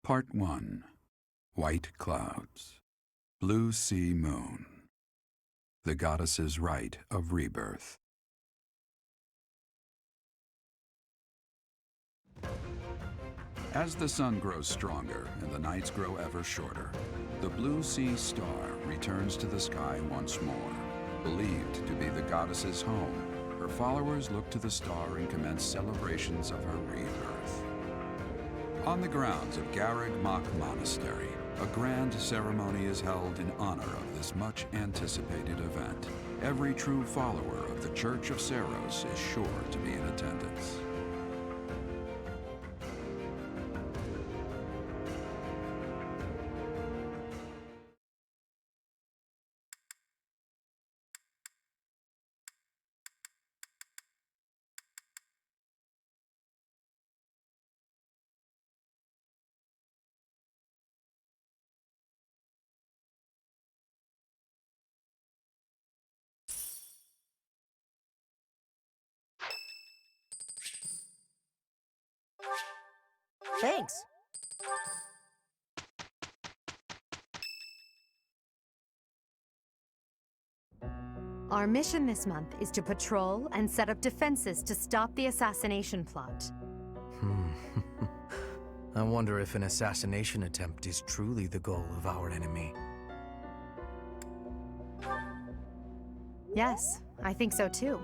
Part 1. White Clouds. Blue Sea Moon. The Goddess's Rite of Rebirth. As the sun grows stronger and the nights grow ever shorter, the Blue Sea Star returns to the sky once more. Believed to be the goddess's home, her followers look to the star and commence celebrations of her rebirth. On the grounds of Garreg Mach Monastery, a grand ceremony is held in honor of this much-anticipated event. Every true follower of the Church of Seros is sure to be in attendance. Thanks. Our mission this month is to patrol and set up defenses to stop the assassination plot. I wonder if an assassination attempt is truly the goal of our enemy. Yes, I think so too.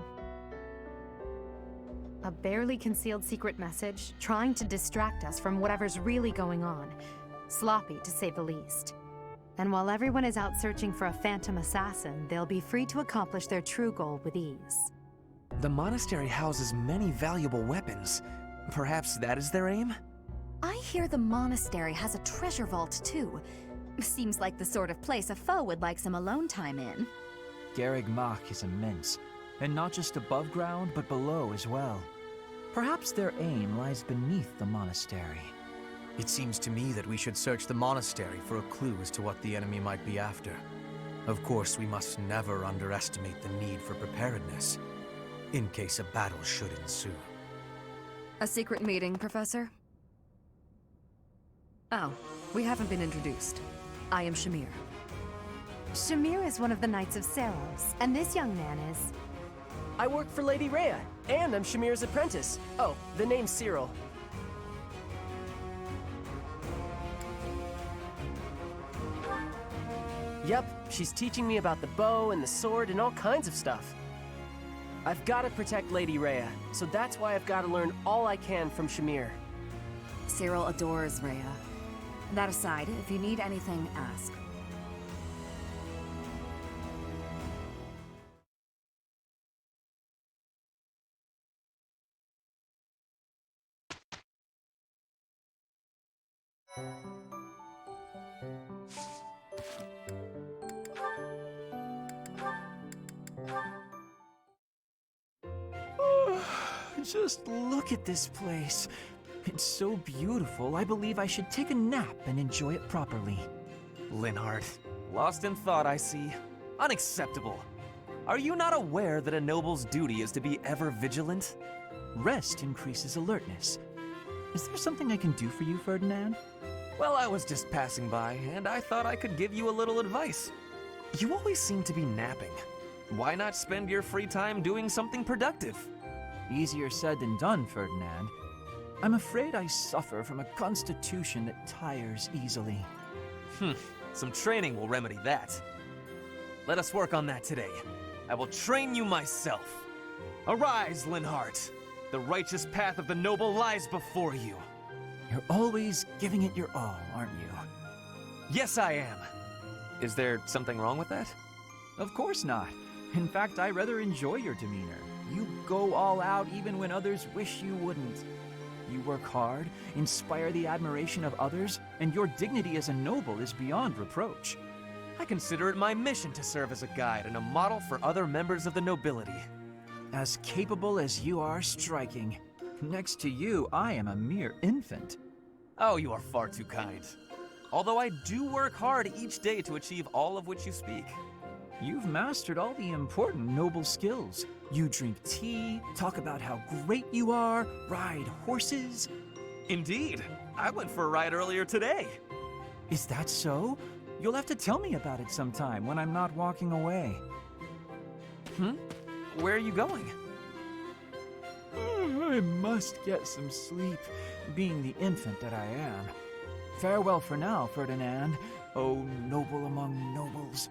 A barely concealed secret message trying to distract us from whatever's really going on. Sloppy, to say the least. And while everyone is out searching for a phantom assassin, they'll be free to accomplish their true goal with ease. The monastery houses many valuable weapons. Perhaps that is their aim? I hear the monastery has a treasure vault, too. Seems like the sort of place a foe would like some alone time in. Garreg Mach is immense, and not just above ground, but below as well. Perhaps their aim lies beneath the monastery. It seems to me that we should search the monastery for a clue as to what the enemy might be after. Of course, we must never underestimate the need for preparedness, in case a battle should ensue. A secret meeting, Professor? Oh, we haven't been introduced. I am Shamir. Shamir is one of the Knights of Seros, and this young man is... I work for Lady Rhea, and I'm Shamir's apprentice. Oh, the name's Cyril. Yep, she's teaching me about the bow and the sword and all kinds of stuff. I've got to protect Lady Rhea, so that's why I've got to learn all I can from Shamir. Cyril adores Rhea. That aside, if you need anything, ask. Just look at this place. It's so beautiful, I believe I should take a nap and enjoy it properly. Linhardt, lost in thought, I see. Unacceptable. Are you not aware that a noble's duty is to be ever vigilant? Rest increases alertness. Is there something I can do for you, Ferdinand? Well, I was just passing by, and I thought I could give you a little advice. You always seem to be napping. Why not spend your free time doing something productive? Easier said than done, Ferdinand. I'm afraid I suffer from a constitution that tires easily. Some training will remedy that. Let us work on that today. I will train you myself. Arise, Linhardt. The righteous path of the noble lies before you. You're always giving it your all, aren't you? Yes, I am. Is there something wrong with that? Of course not. In fact, I rather enjoy your demeanor. You go all out even when others wish you wouldn't. You work hard, inspire the admiration of others, and your dignity as a noble is beyond reproach. I consider it my mission to serve as a guide and a model for other members of the nobility. As capable as you are striking. Next to you, I am a mere infant. Oh, you are far too kind. Although I do work hard each day to achieve all of which you speak. You've mastered all the important noble skills. You drink tea, talk about how great you are, ride horses. Indeed. I went for a ride earlier today. Is that so? You'll have to tell me about it sometime when I'm not walking away. Where are you going? I must get some sleep, being the infant that I am. Farewell for now, Ferdinand, oh noble among nobles.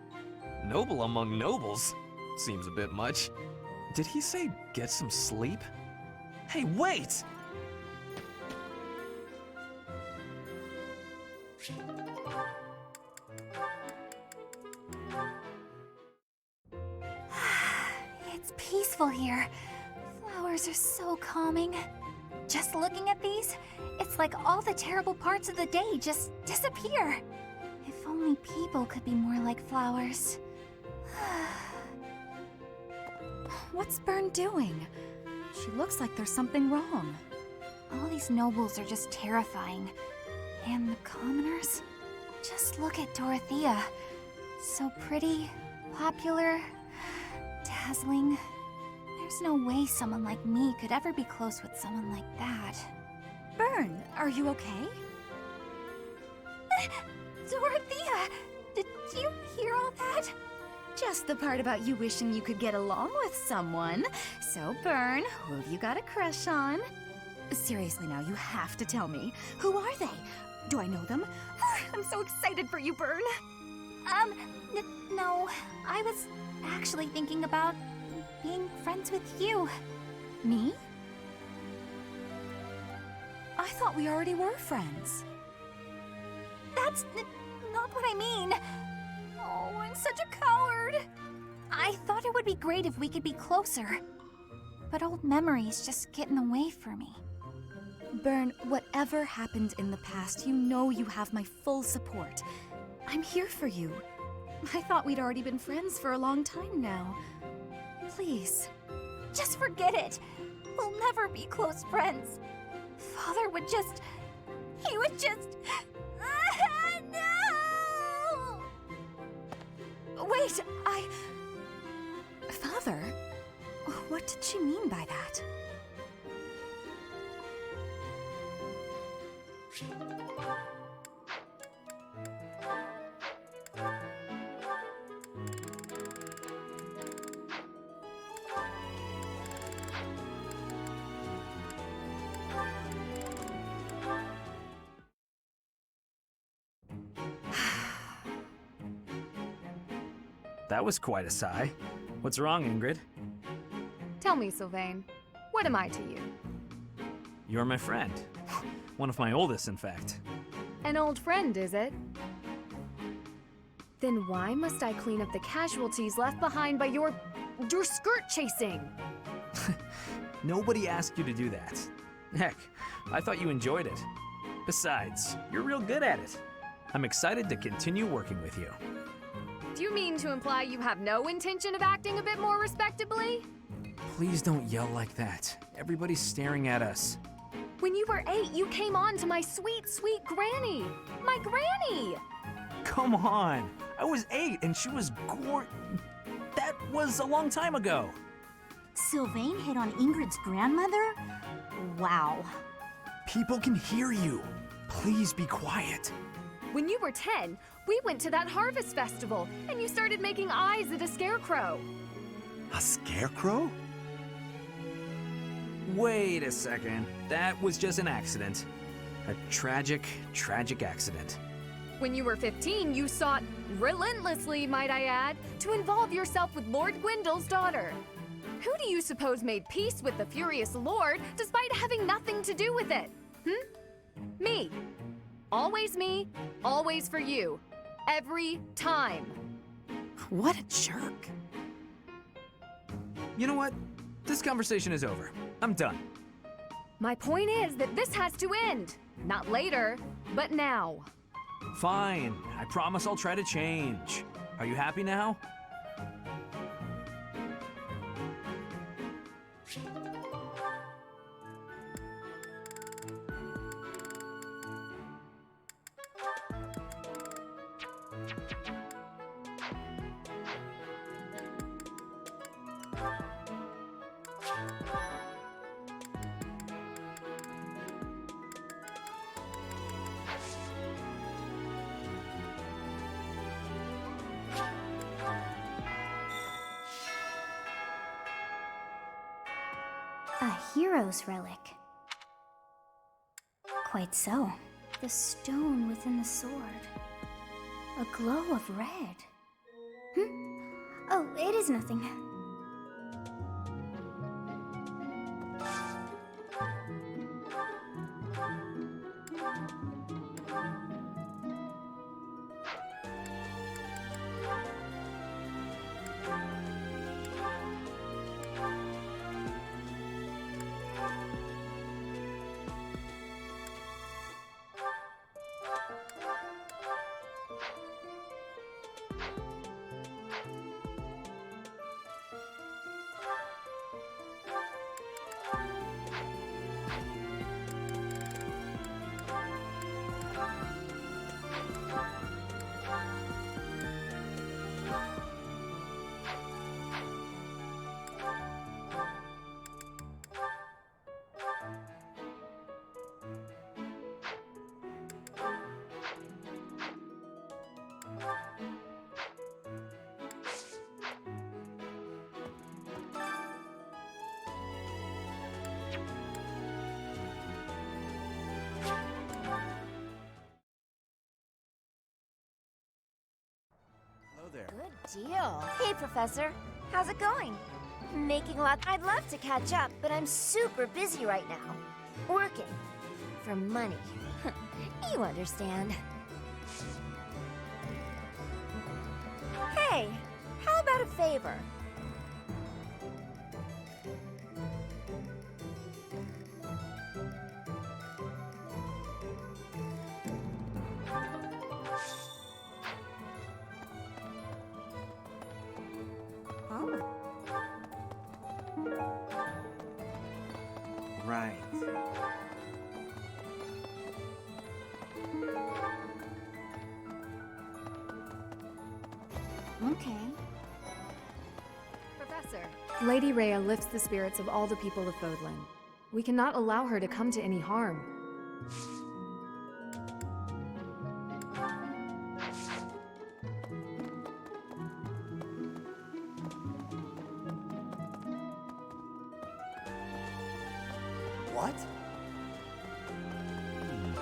Noble among nobles? Seems a bit much. Did he say get some sleep? Hey, wait! It's peaceful here. Flowers are so calming. Just looking at these, it's like all the terrible parts of the day just disappear. If only people could be more like flowers. What's Byrne doing? She looks like there's something wrong. All these nobles are just terrifying. And the commoners? Just look at Dorothea. So pretty, popular, dazzling. There's no way someone like me could ever be close with someone like that. Byrne, are you okay? Dorothea! Did you hear all that? Just the part about you wishing you could get along with someone. So, Byrne, who have you got a crush on? Seriously now, you have to tell me. Who are they? Do I know them? I'm so excited for you, Byrne. No. I was actually thinking about being friends with you. Me? I thought we already were friends. That's not what I mean. Oh, I'm such a coward. I thought it would be great if we could be closer. But old memories just get in the way for me. Byrne, whatever happened in the past, you know you have my full support. I'm here for you. I thought we'd already been friends for a long time now. Please, just forget it. We'll never be close friends. Father would just... He would just... No! Wait, Father? What did she mean by that? That was quite a sigh. What's wrong, Ingrid? Tell me, Sylvain, what am I to you? You're my friend. One of my oldest, in fact. An old friend, is it? Then why must I clean up the casualties left behind by your skirt chasing? Nobody asked you to do that. Heck, I thought you enjoyed it. Besides, you're real good at it. I'm excited to continue working with you. Do you mean to imply you have no intention of acting a bit more respectably? Please don't yell like that. Everybody's staring at us. When you were 8, you came on to my sweet, sweet granny. My granny! Come on. I was 8 and she was That was a long time ago. Sylvain hit on Ingrid's grandmother? Wow. People can hear you. Please be quiet. When you were 10, we went to that harvest festival, and you started making eyes at a scarecrow. A scarecrow? Wait a second. That was just an accident. A tragic, tragic accident. When you were 15, you sought, relentlessly might I add, to involve yourself with Lord Gwendol's daughter. Who do you suppose made peace with the furious lord despite having nothing to do with it? Me. Me, always for you. Every time. What a jerk. You know what? This conversation is over. I'm done. My point is that this has to end. Not later, but now. Fine. I promise I'll try to change. Are you happy now? hero's relic. Quite so. The stone within the sword. A glow of red. Oh, it is nothing. Hello there. Good deal. Hey, Professor. How's it going? Making lots. I'd love to catch up, but I'm super busy right now. Working. For money. You understand. Hey, how about a favor? Right. Okay. Professor. Lady Rhea lifts the spirits of all the people of Fodlan. We cannot allow her to come to any harm. What?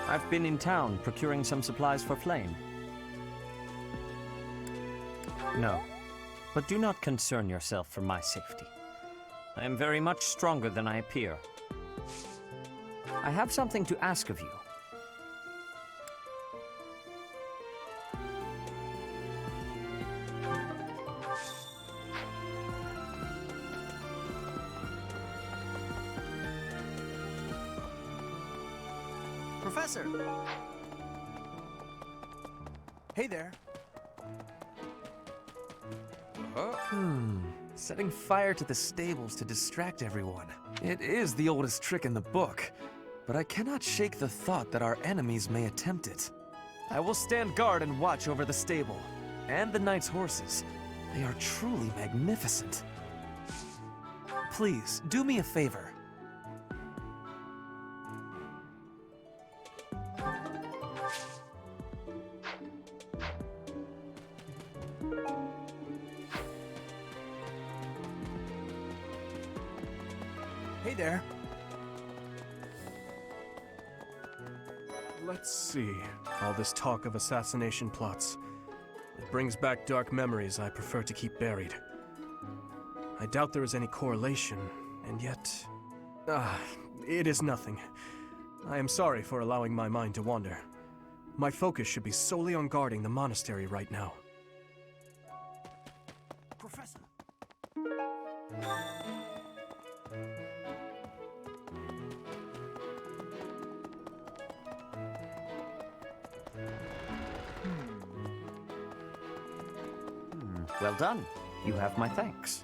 I've been in town procuring some supplies for Flame. No, but do not concern yourself for my safety. I am very much stronger than I appear. I have something to ask of you. Professor! Hey there. Setting fire to the stables to distract everyone. It is the oldest trick in the book, but I cannot shake the thought that our enemies may attempt it. I will stand guard and watch over the stable, and the knight's horses. They are truly magnificent. Please, do me a favor. Hey there. Let's see. All this talk of assassination plots. It brings back dark memories I prefer to keep buried. I doubt there is any correlation, and yet... it is nothing. I am sorry for allowing my mind to wander. My focus should be solely on guarding the monastery right now. Professor. Well done. You have my thanks.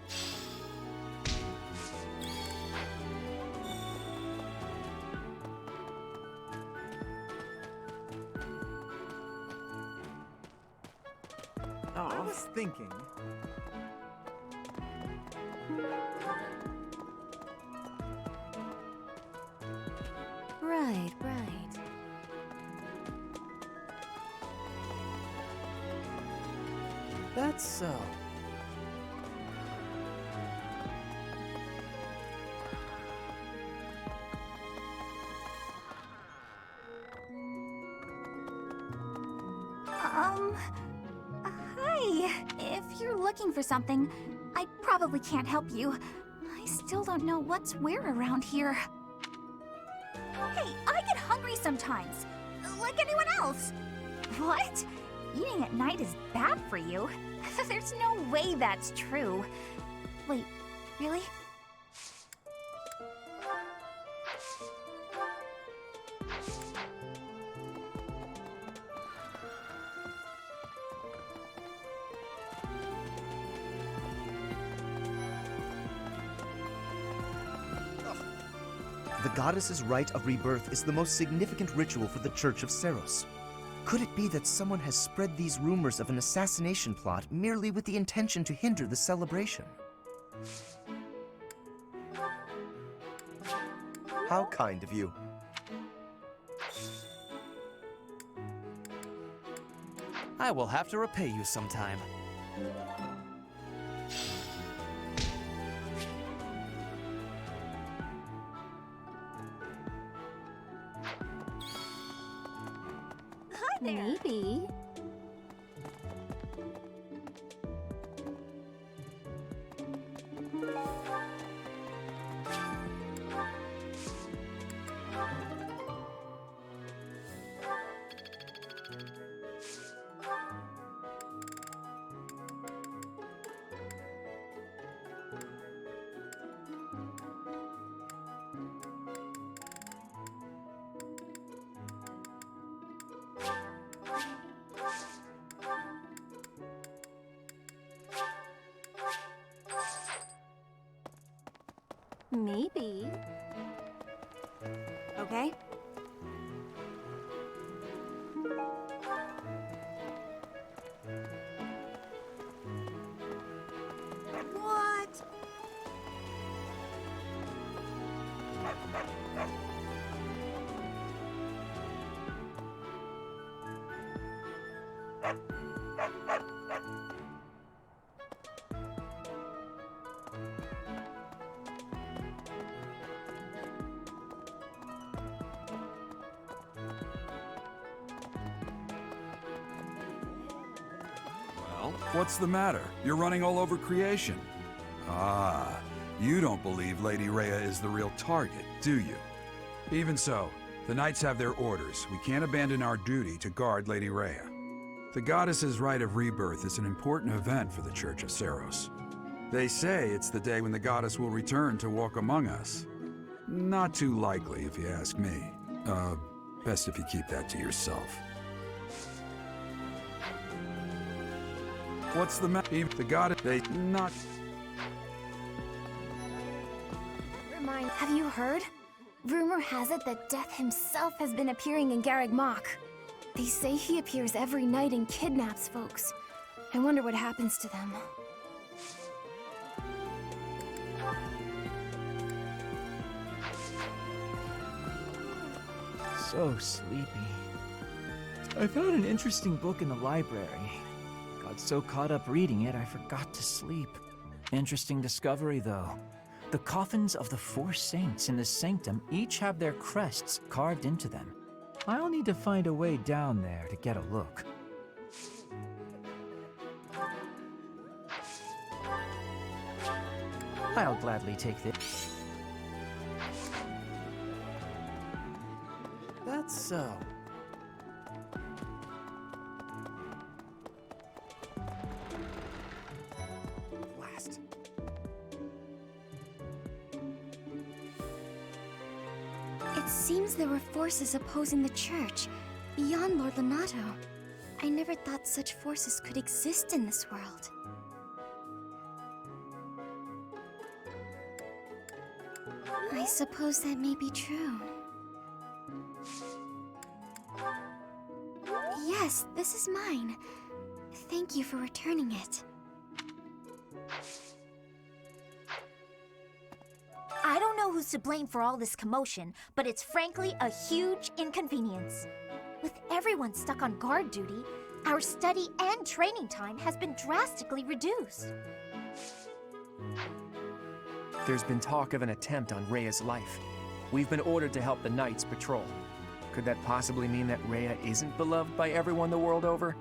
I was thinking... Right. That's so. Hi. If you're looking for something, I probably can't help you. I still don't know what's where around here. Hey, I get hungry sometimes, like anyone else. What? Eating at night is bad for you? There's no way that's true. Wait, really? The goddess's rite of rebirth is the most significant ritual for the Church of Seros. Could it be that someone has spread these rumors of an assassination plot merely with the intention to hinder the celebration? How kind of you. I will have to repay you sometime. Maybe. Maybe. Okay. What? What's the matter? You're running all over creation. Ah, you don't believe Lady Rhea is the real target, do you? Even so, the Knights have their orders. We can't abandon our duty to guard Lady Rhea. The Goddess's Rite of Rebirth is an important event for the Church of Seros. They say it's the day when the Goddess will return to walk among us. Not too likely, if you ask me. Best if you keep that to yourself. What's the matter? The Goddess, they not... Have you heard? Rumor has it that Death himself has been appearing in Garreg Mach. They say he appears every night and kidnaps folks. I wonder what happens to them. So sleepy. I found an interesting book in the library. Got so caught up reading it, I forgot to sleep. Interesting discovery, though. The coffins of the 4 saints in the sanctum each have their crests carved into them. I'll need to find a way down there to get a look. I'll gladly take this. That's so. Blast. It seems there were forces opposing the church, beyond Lord Lonato. I never thought such forces could exist in this world. I suppose that may be true. Yes, this is mine. Thank you for returning it. I don't know who's to blame for all this commotion, but it's frankly a huge inconvenience. With everyone stuck on guard duty, our study and training time has been drastically reduced. There's been talk of an attempt on Rhea's life. We've been ordered to help the Knights patrol. Could that possibly mean that Rhea isn't beloved by everyone the world over?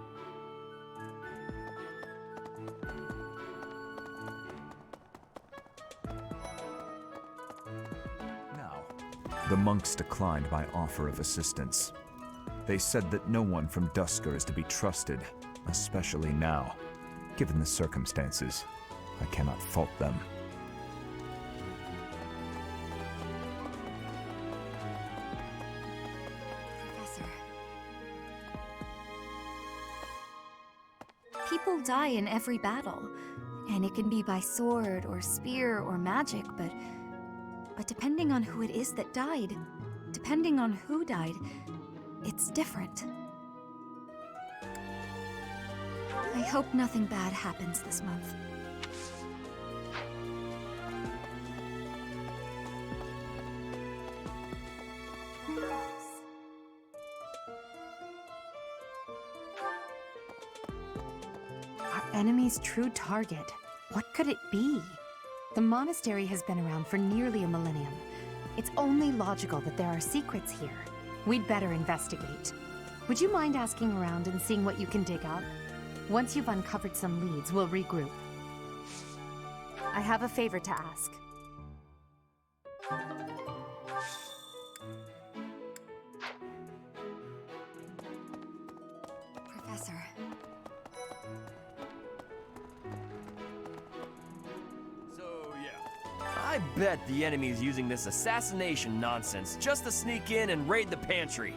The monks declined my offer of assistance. They said that no one from Dusker is to be trusted, especially now. Given the circumstances, I cannot fault them. Professor. People die in every battle, and it can be by sword or spear or magic, but depending on who it is that died, depending on who died, it's different. I hope nothing bad happens this month. Our enemy's true target. What could it be? The monastery has been around for nearly a millennium. It's only logical that there are secrets here. We'd better investigate. Would you mind asking around and seeing what you can dig up? Once you've uncovered some leads, we'll regroup. I have a favor to ask. Professor. I bet the enemy's using this assassination nonsense just to sneak in and raid the pantry.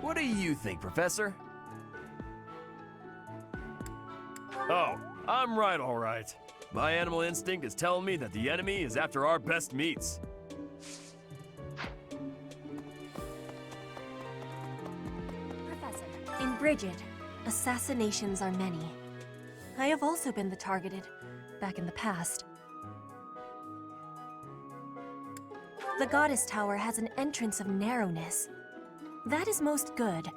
What do you think, Professor? Oh, I'm right, all right. My animal instinct is telling me that the enemy is after our best meats. Professor, in Bridget, assassinations are many. I have also been the targeted, back in the past. The Goddess Tower has an entrance of narrowness. That is most good.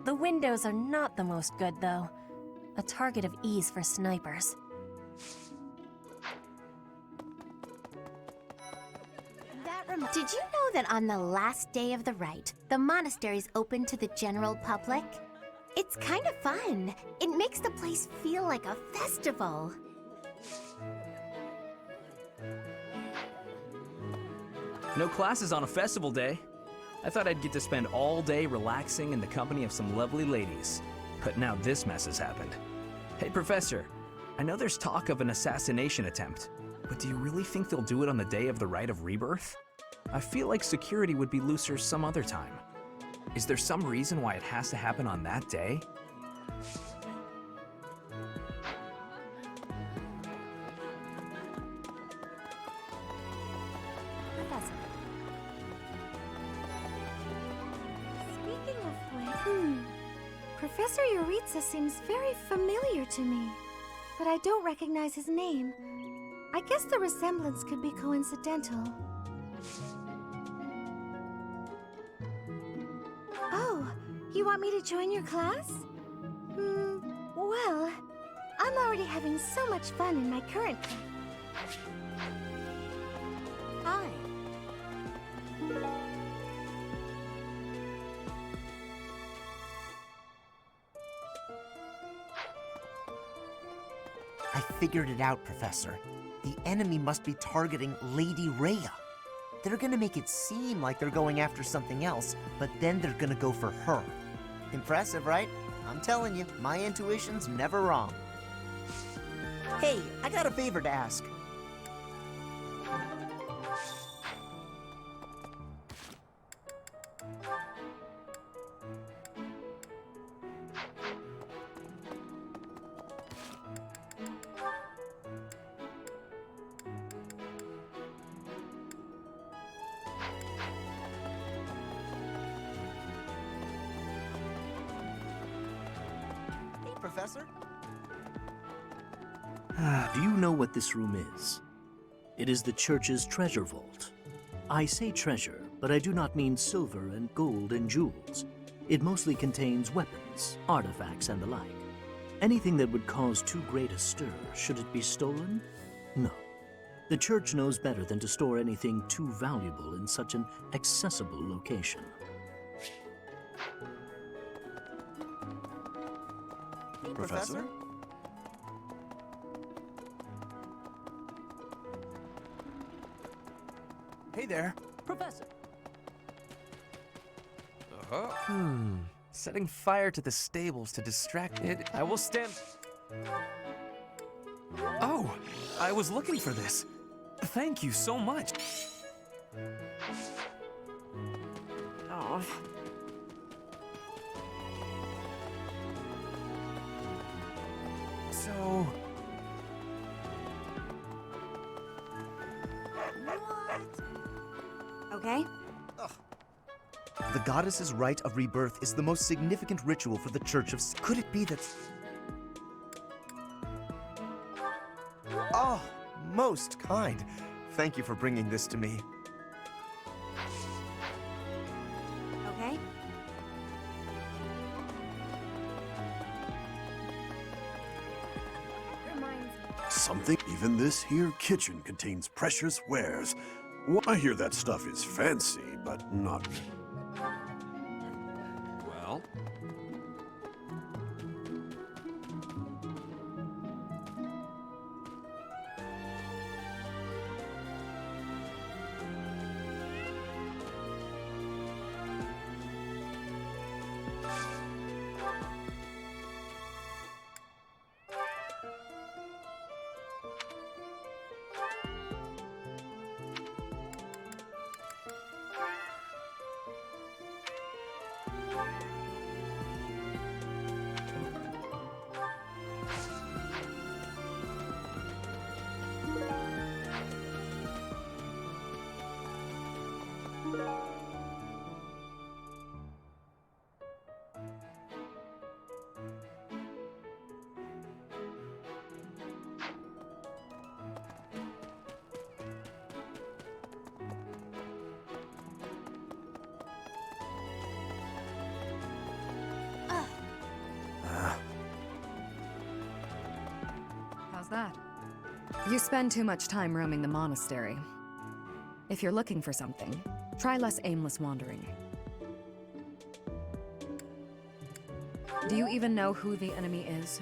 The windows are not the most good, though. A target of ease for snipers. Did you know that on the last day of the rite, the monastery's open to the general public? It's kind of fun. It makes the place feel like a festival. No classes on a festival day. I thought I'd get to spend all day relaxing in the company of some lovely ladies. But now this mess has happened. Hey, Professor, I know there's talk of an assassination attempt, but do you really think they'll do it on the day of the Rite of Rebirth? I feel like security would be looser some other time. Is there some reason why it has to happen on that day? Professor. Speaking of which... Professor Yuritsa seems very familiar to me, but I don't recognize his name. I guess the resemblance could be coincidental. Oh, you want me to join your class? Well, I'm already having so much fun in my current... Hi. I figured it out, Professor. The enemy must be targeting Lady Rhea. They're gonna make it seem like they're going after something else, but then they're gonna go for her. Impressive, right? I'm telling you, my intuition's never wrong. Hey, I got a favor to ask. Professor? Do you know what this room is? It is the church's treasure vault. I say treasure, but I do not mean silver and gold and jewels. It mostly contains weapons, artifacts, and the like. Anything that would cause too great a stir, should it be stolen? No. The church knows better than to store anything too valuable in such an accessible location. Professor? Hey there. Professor. Setting fire to the stables to distract it. I will stand. Oh, I was looking for this. Thank you so much. Oh. So... Okay? The goddess's rite of rebirth is the most significant ritual for the Church of... Could it be that... Oh, most kind. Thank you for bringing this to me. Okay? Something, even this here kitchen contains precious wares. Well, I hear that stuff is fancy, but not... Well? How's that? You spend too much time roaming the monastery. If you're looking for something, try less aimless wandering. Do you even know who the enemy is?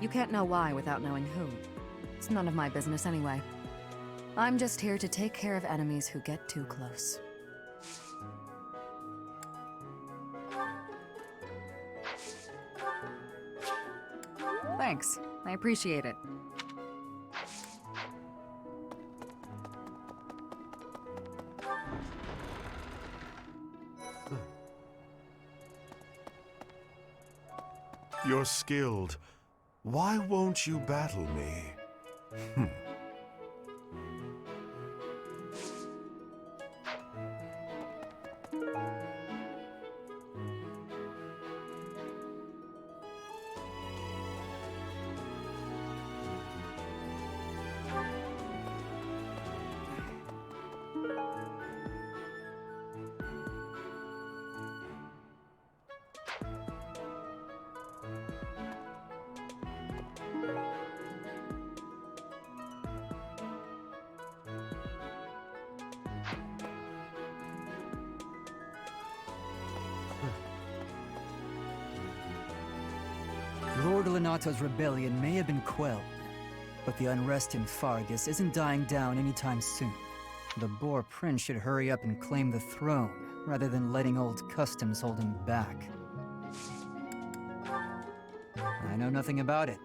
You can't know why without knowing who. It's none of my business anyway. I'm just here to take care of enemies who get too close. Thanks. I appreciate it. You're skilled. Why won't you battle me? Lord Lenato's rebellion may have been quelled, but the unrest in Fargus isn't dying down anytime soon. The Boar Prince should hurry up and claim the throne, rather than letting old customs hold him back. I know nothing about it.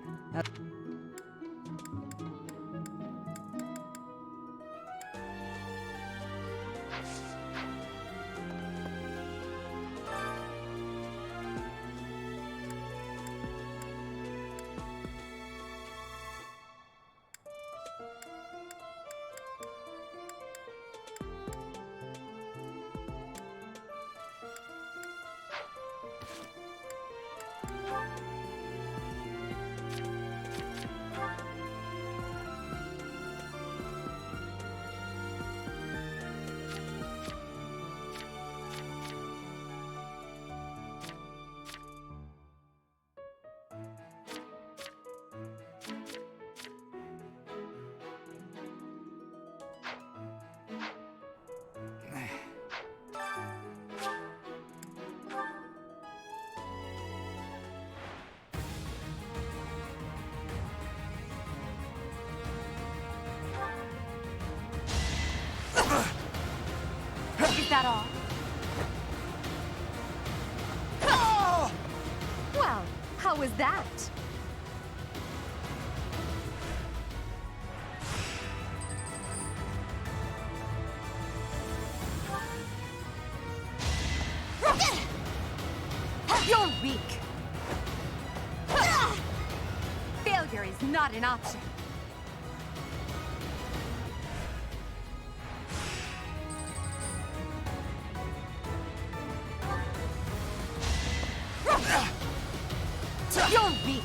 Is that all? How was that? You're weak. Failure is not an option. You're weak.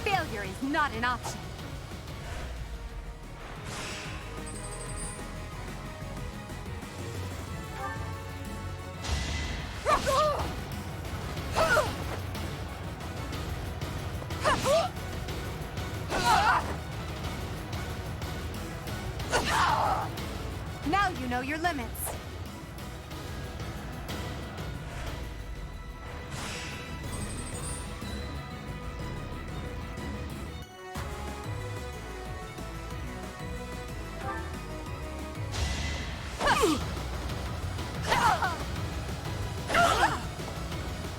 Failure is not an option. Now you know your limits.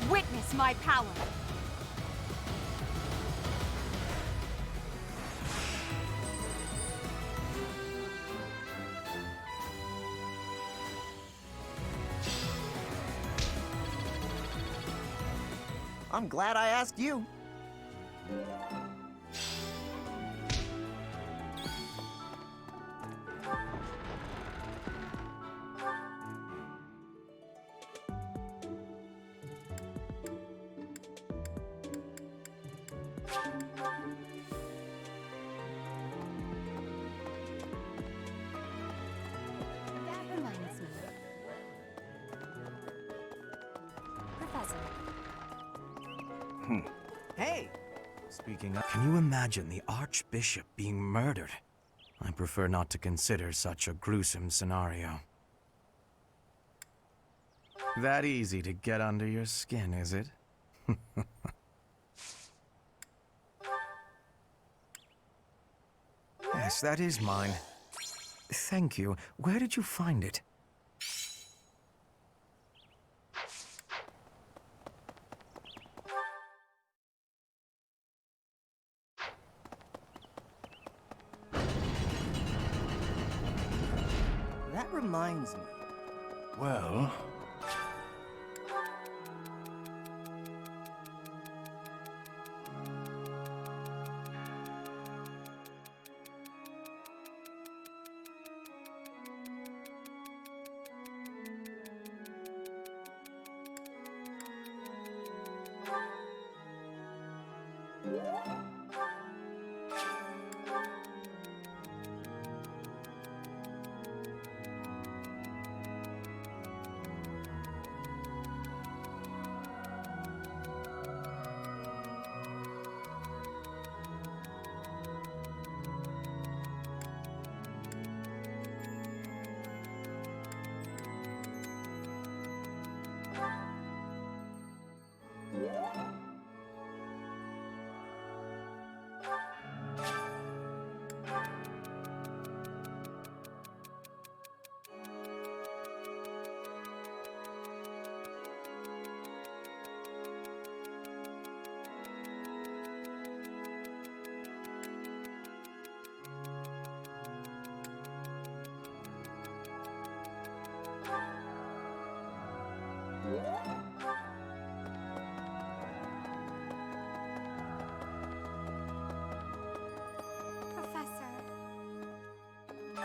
Witness my power. I'm glad I asked you. That reminds me. Professor. Hey! Speaking of, can you imagine the Archbishop being murdered? I prefer not to consider such a gruesome scenario. That easy to get under your skin, is it? Yes, that is mine. Thank you. Where did you find it? That reminds me. Well,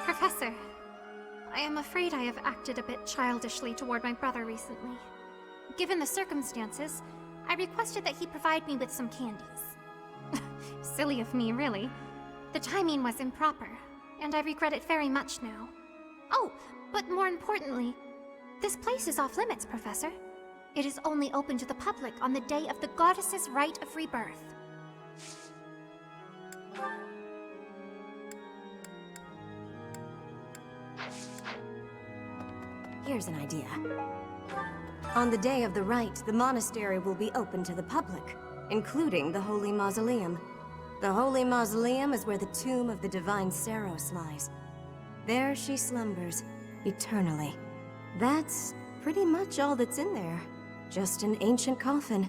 Professor, I am afraid I have acted a bit childishly toward my brother recently. Given the circumstances, I requested that he provide me with some candies. Silly of me, really. The timing was improper, and I regret it very much now. Oh, but more importantly, this place is off limits, Professor. It is only open to the public on the day of the goddess's rite of rebirth. Here's an idea. On the day of the rite, the monastery will be open to the public, including the Holy Mausoleum. The Holy Mausoleum is where the tomb of the divine Saros lies. There she slumbers, eternally. That's pretty much all that's in there. Just an ancient coffin.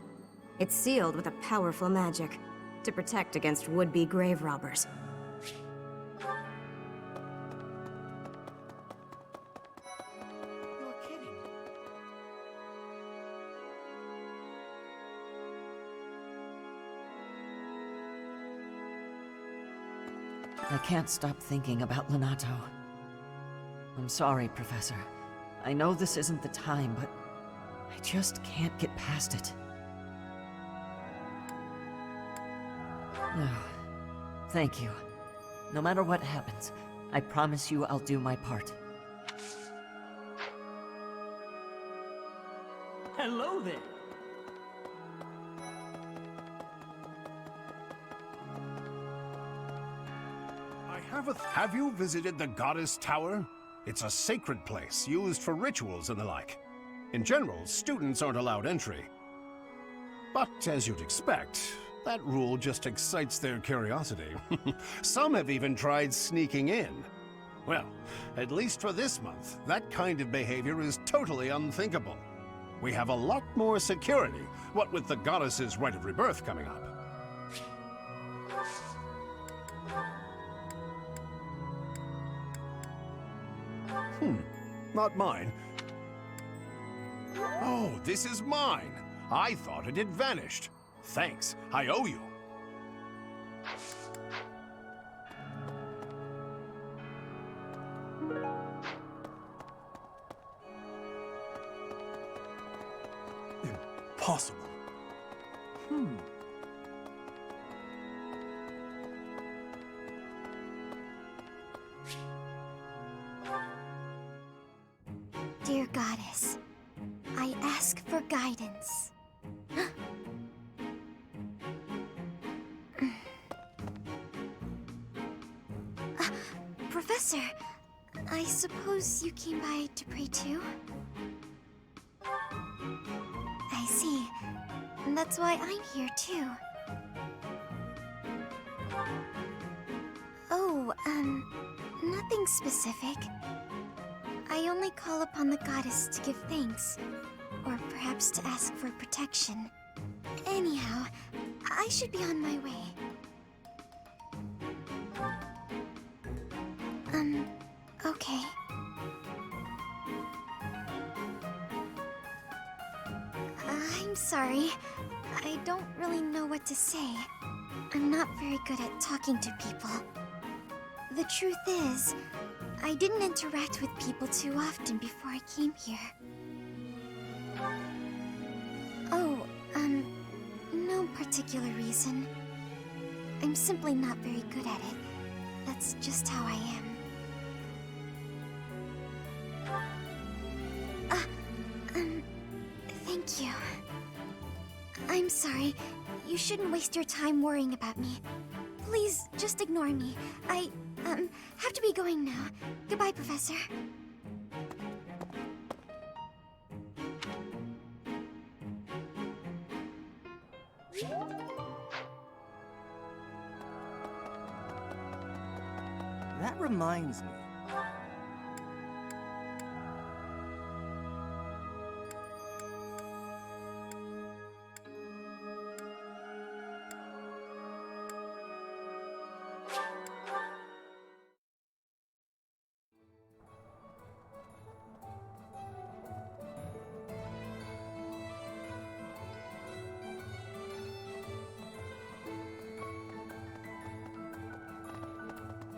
It's sealed with a powerful magic to protect against would-be grave robbers. You're kidding. I can't stop thinking about Lenato. I'm sorry, Professor. I know this isn't the time, but I just can't get past it. Thank you. No matter what happens, I promise you I'll do my part. Hello there. Have you visited the Goddess Tower? It's a sacred place used for rituals and the like. In general, students aren't allowed entry. But as you'd expect, that rule just excites their curiosity. Some have even tried sneaking in. Well, at least for this month, that kind of behavior is totally unthinkable. We have a lot more security, what with the Goddess's Rite of Rebirth coming up. Not mine. Oh, this is mine. I thought it had vanished. Thanks, I owe you. Impossible. Dear Goddess, I ask for guidance. Professor, I suppose you came by to pray too? I see. That's why I'm here too. Oh, nothing specific. I only call upon the goddess to give thanks, or perhaps to ask for protection. Anyhow, I should be on my way. Okay. I'm sorry. I don't really know what to say. I'm not very good at talking to people. The truth is, I didn't interact with people too often before I came here. Oh, no particular reason. I'm simply not very good at it. That's just how I am. Thank you. I'm sorry. You shouldn't waste your time worrying about me. Please, just ignore me. I, have to be going now. Goodbye, Professor. That reminds me.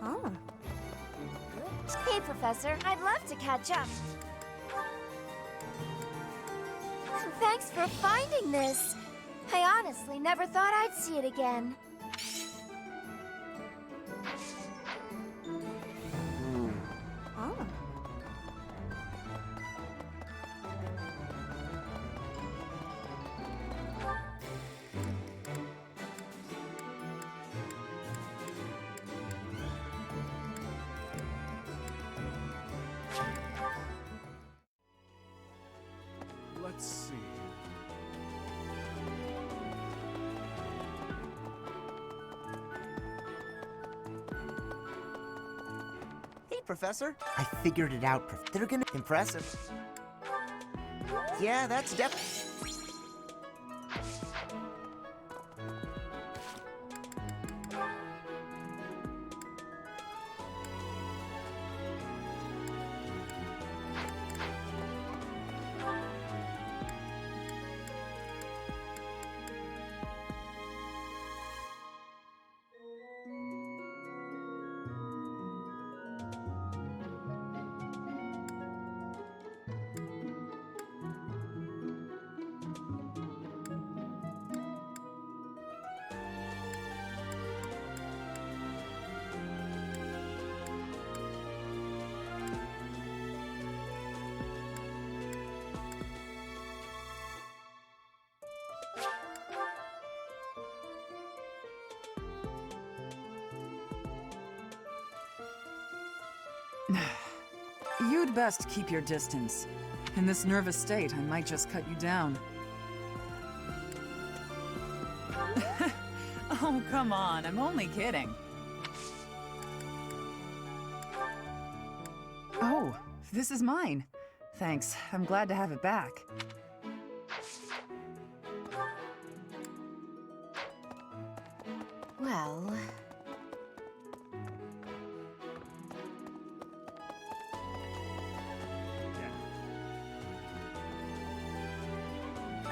Oh. Hey, Professor. I'd love to catch up. Thanks for finding this. I honestly never thought I'd see it again. Oh. Let's see. Hey, Professor. I figured it out. They're gonna impressive. Yeah, that's You'd best keep your distance. In this nervous state, I might just cut you down. Oh, come on, I'm only kidding. Oh, this is mine. Thanks, I'm glad to have it back. Well...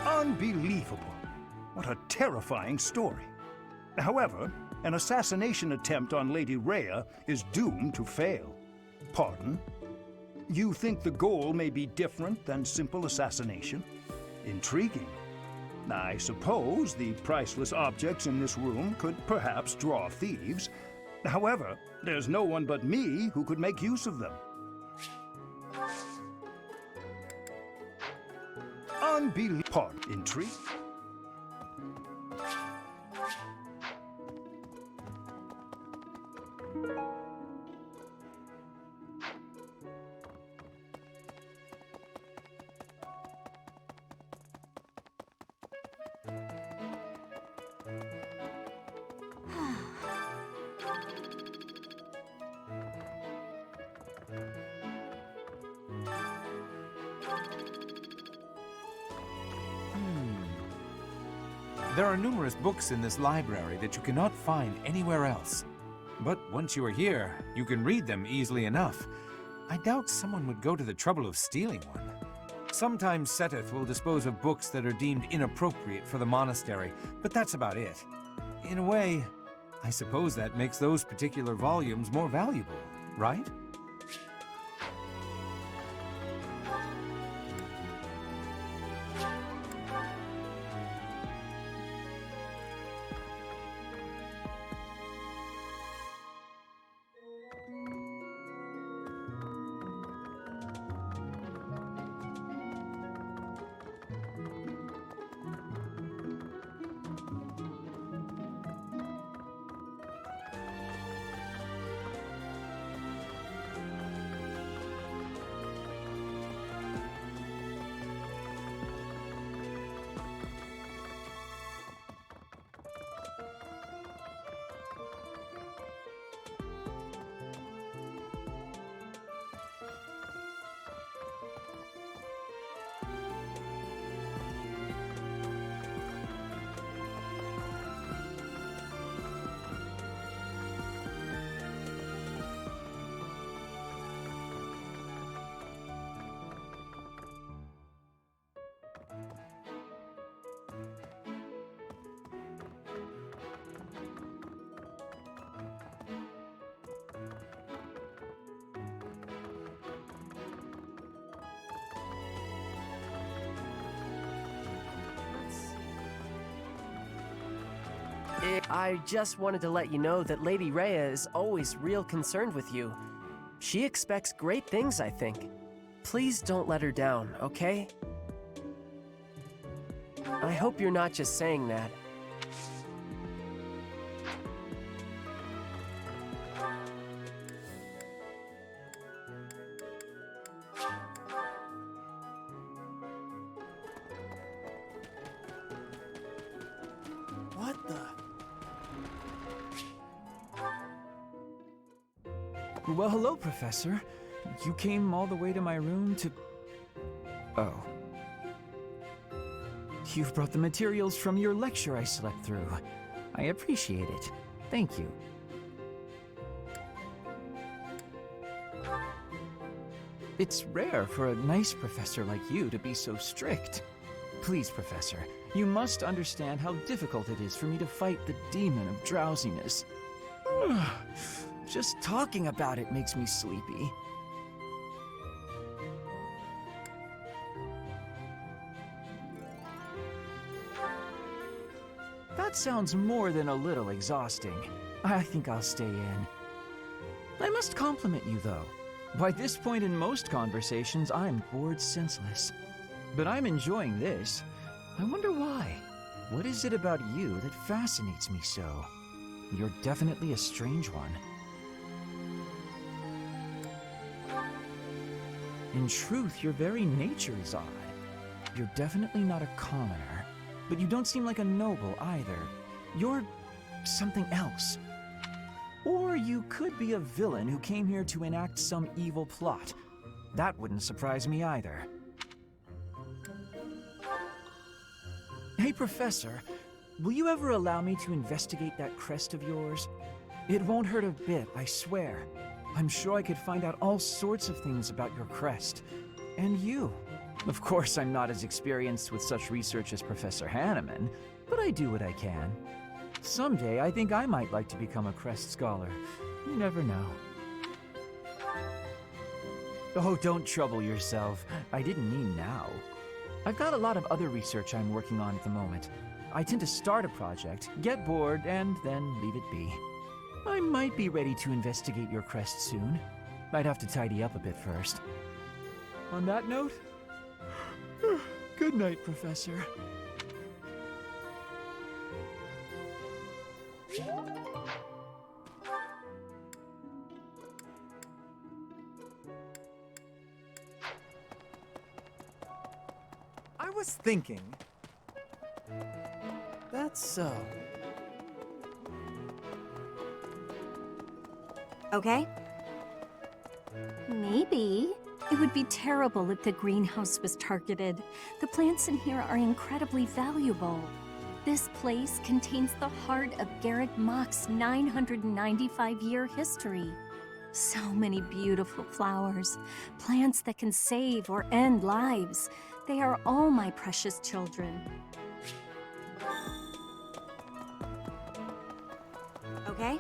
Unbelievable. What a terrifying story. However, an assassination attempt on Lady Rhea is doomed to fail. Pardon? You think the goal may be different than simple assassination? Intriguing. I suppose the priceless objects in this room could perhaps draw thieves. However, there's no one but me who could make use of them. Unbelievable. Intrigue? There are numerous books in this library that you cannot find anywhere else. But once you are here, you can read them easily enough. I doubt someone would go to the trouble of stealing one. Sometimes Seteth will dispose of books that are deemed inappropriate for the monastery, but that's about it. In a way, I suppose that makes those particular volumes more valuable, right? I just wanted to let you know that Lady Rhea is always real concerned with you. She expects great things, I think. Please don't let her down, okay? I hope you're not just saying that. What the? Well, hello, Professor. You came all the way to my room to... Oh. You've brought the materials from your lecture I slept through. I appreciate it. Thank you. It's rare for a nice professor like you to be so strict. Please, Professor, you must understand how difficult it is for me to fight the demon of drowsiness. Just talking about it makes me sleepy. That sounds more than a little exhausting. I think I'll stay in. I must compliment you, though. By this point in most conversations, I'm bored senseless. But I'm enjoying this. I wonder why. What is it about you that fascinates me so? You're definitely a strange one. In truth, your very nature is odd. You're definitely not a commoner, but you don't seem like a noble either. You're something else. Or you could be a villain who came here to enact some evil plot. That wouldn't surprise me either. Hey, Professor, will you ever allow me to investigate that crest of yours? It won't hurt a bit, I swear. I'm sure I could find out all sorts of things about your crest. And you. Of course, I'm not as experienced with such research as Professor Hanneman, but I do what I can. Someday, I think I might like to become a crest scholar. You never know. Oh, don't trouble yourself. I didn't mean now. I've got a lot of other research I'm working on at the moment. I tend to start a project, get bored, and then leave it be. I might be ready to investigate your crest soon. I'd have to tidy up a bit first. On that note, good night, Professor. I was thinking... That's so. Okay? Maybe. It would be terrible if the greenhouse was targeted. The plants in here are incredibly valuable. This place contains the heart of Garreg Mach's 995-year history. So many beautiful flowers, plants that can save or end lives. They are all my precious children. Okay?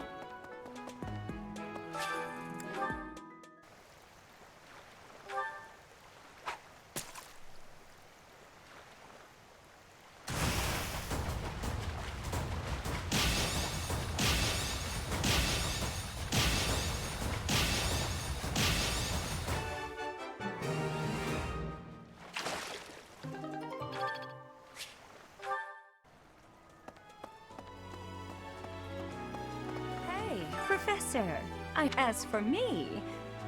Professor, as for me,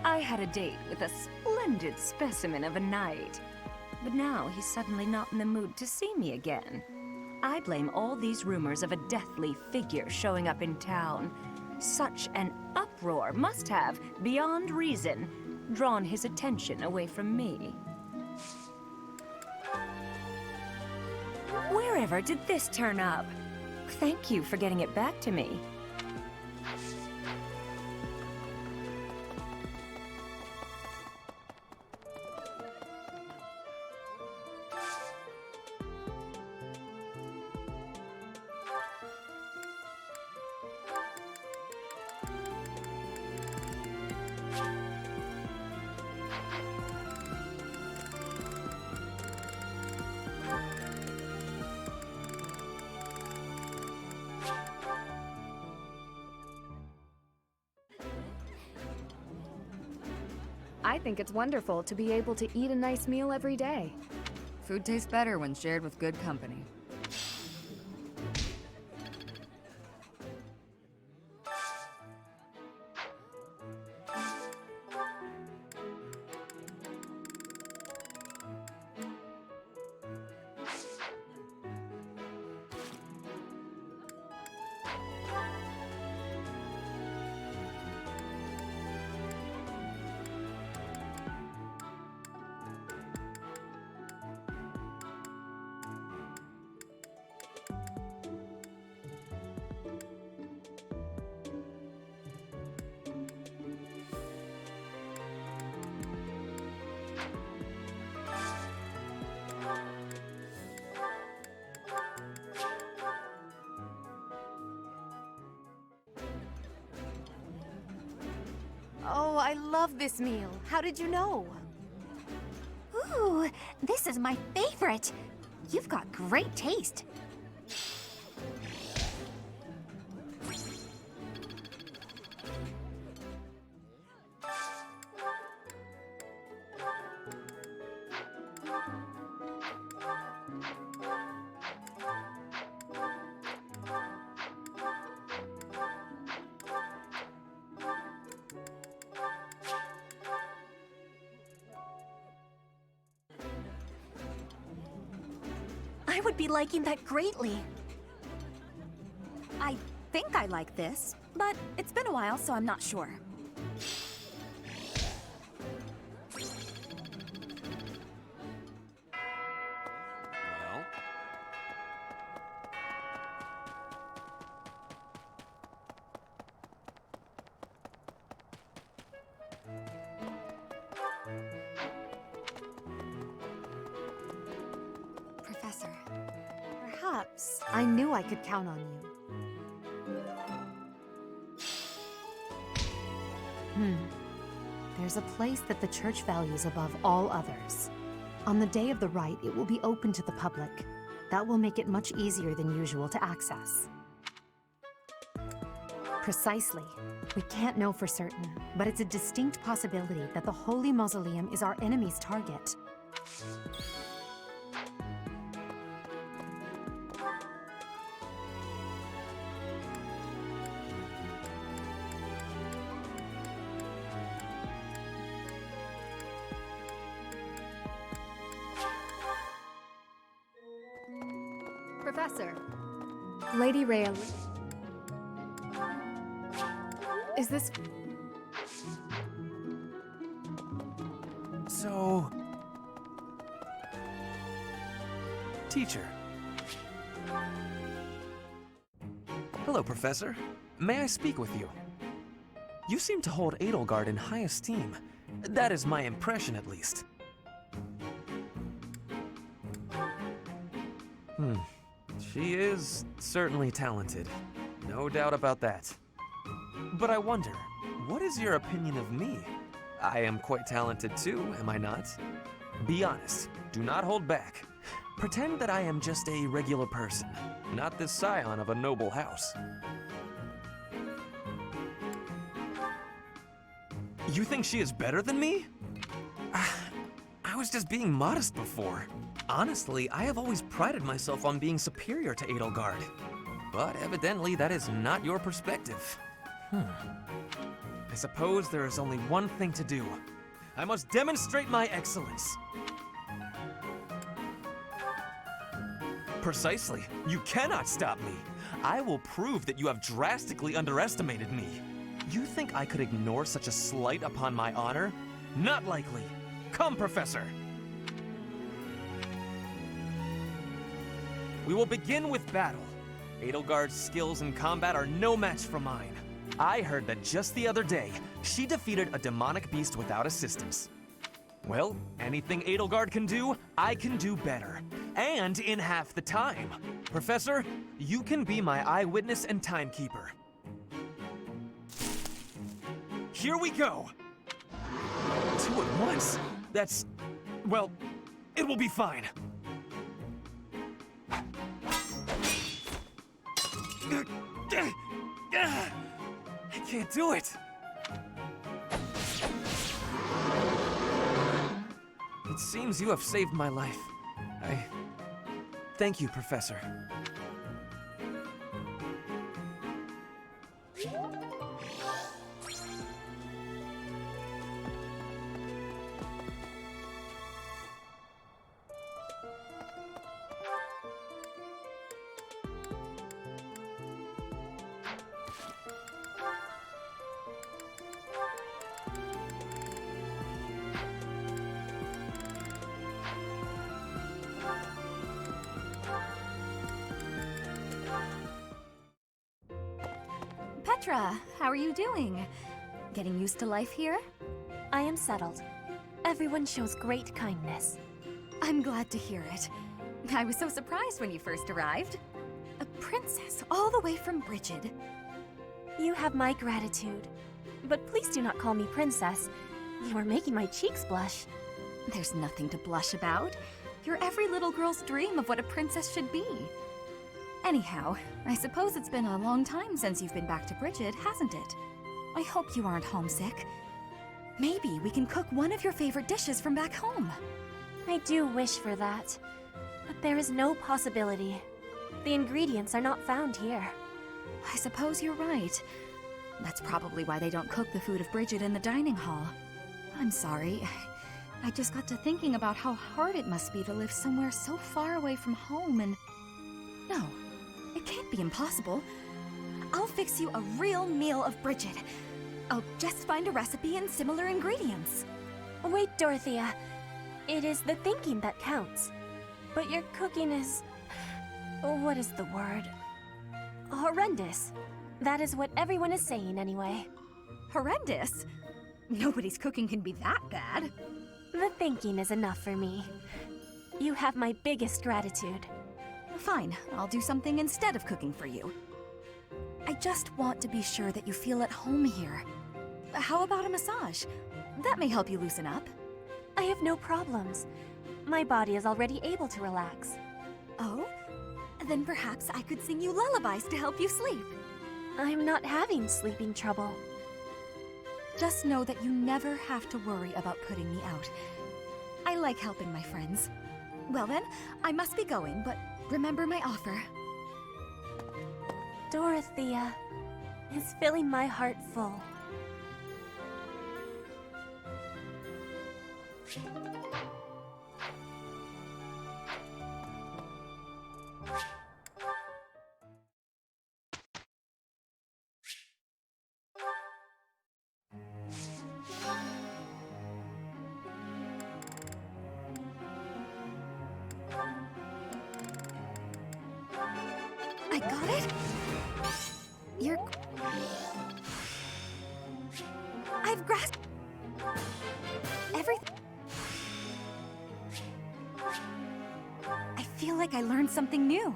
I had a date with a splendid specimen of a knight. But now he's suddenly not in the mood to see me again. I blame all these rumors of a deathly figure showing up in town. Such an uproar must have, beyond reason, drawn his attention away from me. Wherever did this turn up? Thank you for getting it back to me. I think it's wonderful to be able to eat a nice meal every day. Food tastes better when shared with good company. Oh, I love this meal. How did you know? Ooh, this is my favorite. You've got great taste. I would be liking that greatly. I think I like this, but it's been a while, so I'm not sure. Well? Professor, perhaps I knew I could count on you. There's a place that the Church values above all others. On the day of the rite, it will be open to the public. That will make it much easier than usual to access. Precisely. We can't know for certain, but it's a distinct possibility that the Holy Mausoleum is our enemy's target. Professor. Lady Rhea. Is this... So... Teacher. Hello, Professor. May I speak with you? You seem to hold Edelgard in high esteem. That is my impression, at least. She is certainly talented. No doubt about that. But I wonder, what is your opinion of me? I am quite talented too, am I not? Be honest. Do not hold back. Pretend that I am just a regular person, not the scion of a noble house. You think she is better than me? I was just being modest before. Honestly, I have always prided myself on being superior to Edelgard. But evidently, that is not your perspective. I suppose there is only one thing to do. I must demonstrate my excellence. Precisely. You cannot stop me. I will prove that you have drastically underestimated me. You think I could ignore such a slight upon my honor? Not likely. Come, Professor. We will begin with battle. Edelgard's skills in combat are no match for mine. I heard that just the other day, she defeated a demonic beast without assistance. Well, anything Edelgard can do, I can do better. And in half the time. Professor, you can be my eyewitness and timekeeper. Here we go! 2 at once? That's... well, it will be fine. I can't do it. It seems you have saved my life. Thank you, Professor. Petra, how are you doing? Getting used to life here? I am settled. Everyone shows great kindness. I'm glad to hear it. I was so surprised when you first arrived. A princess all the way from Brigid. You have my gratitude. But please do not call me princess. You are making my cheeks blush. There's nothing to blush about. You're every little girl's dream of what a princess should be. Anyhow, I suppose it's been a long time since you've been back to Bridget, hasn't it? I hope you aren't homesick. Maybe we can cook one of your favorite dishes from back home. I do wish for that. But there is no possibility. The ingredients are not found here. I suppose you're right. That's probably why they don't cook the food of Bridget in the dining hall. I'm sorry. I just got to thinking about how hard it must be to live somewhere so far away from home and... No, it can't be impossible. I'll fix you a real meal of Bridget. I'll just find a recipe and similar ingredients. Wait, Dorothea. It is the thinking that counts. But your cooking is... what is the word? Horrendous. That is what everyone is saying anyway. Horrendous? Nobody's cooking can be that bad. The thinking is enough for me. You have my biggest gratitude. Fine, I'll do something instead of cooking for you. I just want to be sure that you feel at home here. How about a massage? That may help you loosen up. I have no problems. My body is already able to relax. Oh? Then perhaps I could sing you lullabies to help you sleep. I'm not having sleeping trouble. Just know that you never have to worry about putting me out. I like helping my friends. Well then, I must be going, but remember my offer. Dorothea is filling my heart full. I got it? You're... I've grasped... everything. I feel like I learned something new.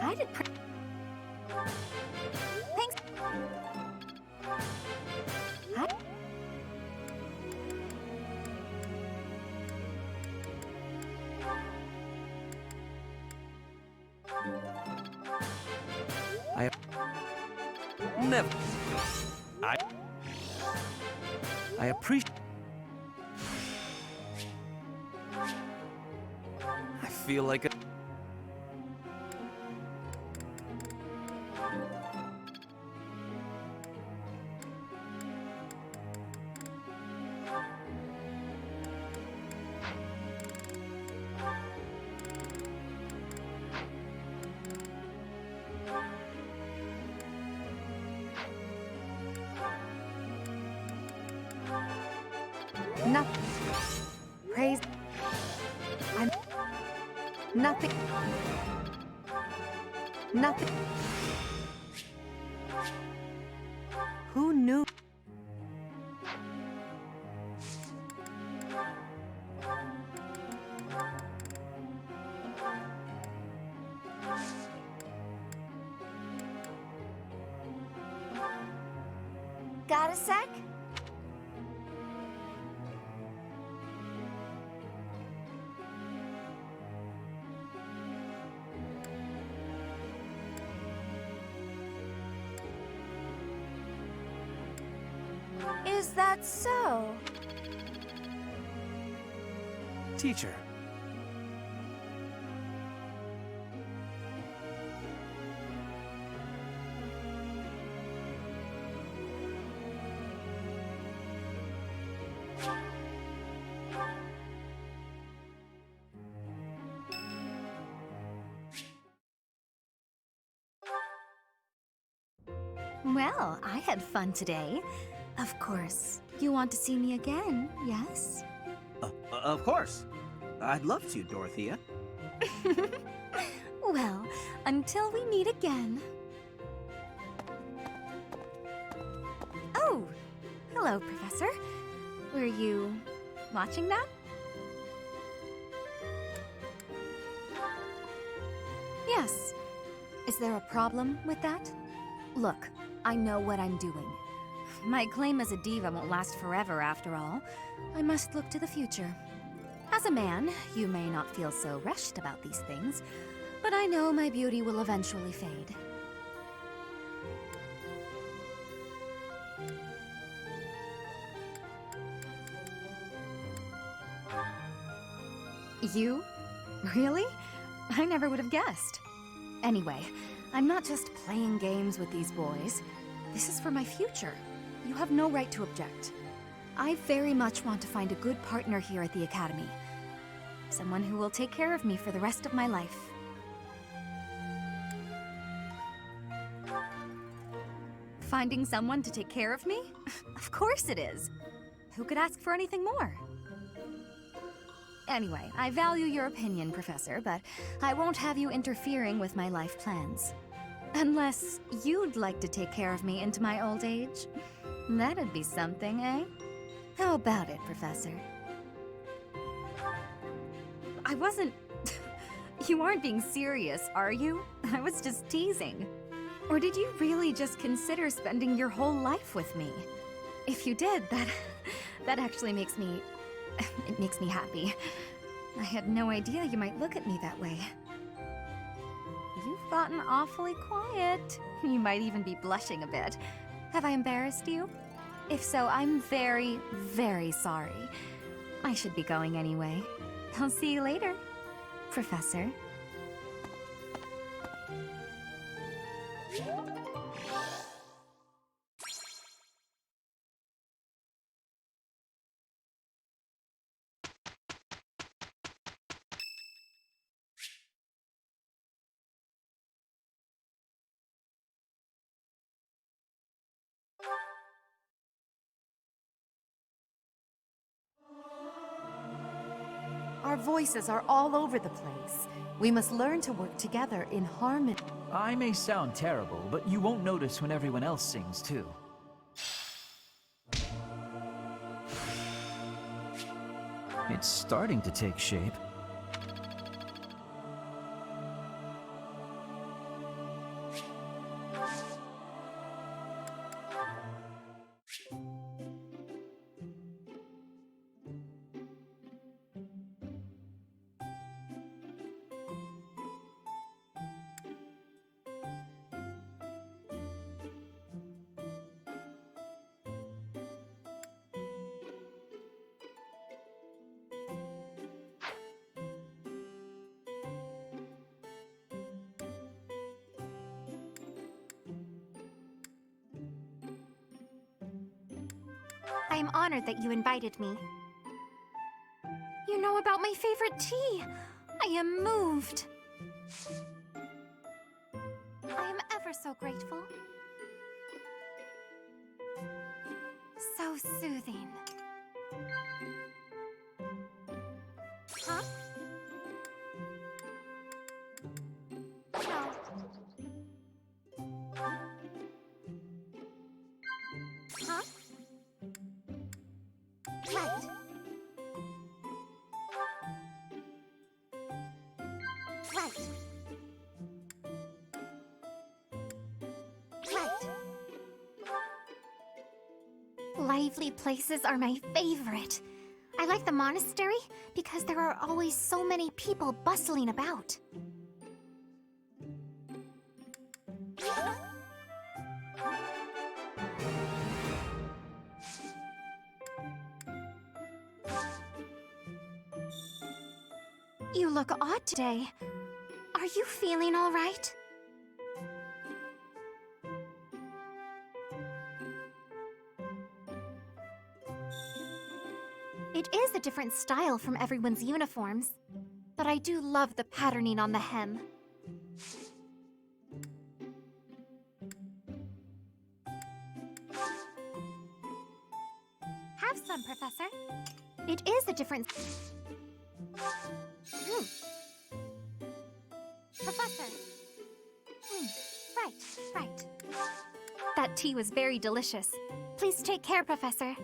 I did Thanks. I never. I appreciate. I feel like a. Nothing. Praise. I'm... Nothing. Nothing. Who knew? Got a sec? Is that so? Teacher. Well, I had fun today. Of course, you want to see me again, yes? Of course. I'd love to, Dorothea. Well, until we meet again. Oh, hello, Professor. Were you watching that? Yes. Is there a problem with that? Look, I know what I'm doing. My claim as a diva won't last forever, after all. I must look to the future. As a man, you may not feel so rushed about these things, but I know my beauty will eventually fade. You? Really? I never would have guessed. Anyway, I'm not just playing games with these boys. This is for my future. You have no right to object. I very much want to find a good partner here at the Academy. Someone who will take care of me for the rest of my life. Finding someone to take care of me? Of course it is. Who could ask for anything more? Anyway, I value your opinion, Professor, but I won't have you interfering with my life plans. Unless you'd like to take care of me into my old age. That'd be something, eh? How about it, Professor? I wasn't... You aren't being serious, are you? I was just teasing. Or did you really just consider spending your whole life with me? If you did, that actually makes me... It makes me happy. I had no idea you might look at me that way. You've gotten awfully quiet. You might even be blushing a bit. Have I embarrassed you? If so, I'm very, very sorry. I should be going anyway. I'll see you later, Professor. Our voices are all over the place. We must learn to work together in harmony. I may sound terrible, but you won't notice when everyone else sings, too. It's starting to take shape. I am honored that you invited me. You know about my favorite tea. I am moved. I am ever so grateful. So soothing. Huh? No. Huh? Right. Right. Right. Lively places are my favorite. I like the monastery because there are always so many people bustling about. You look odd today. Are you feeling all right? It is a different style from everyone's uniforms, but I do love the patterning on the hem. Have some, Professor. It is a different... Professor. Right. That tea was very delicious. Please take care, Professor.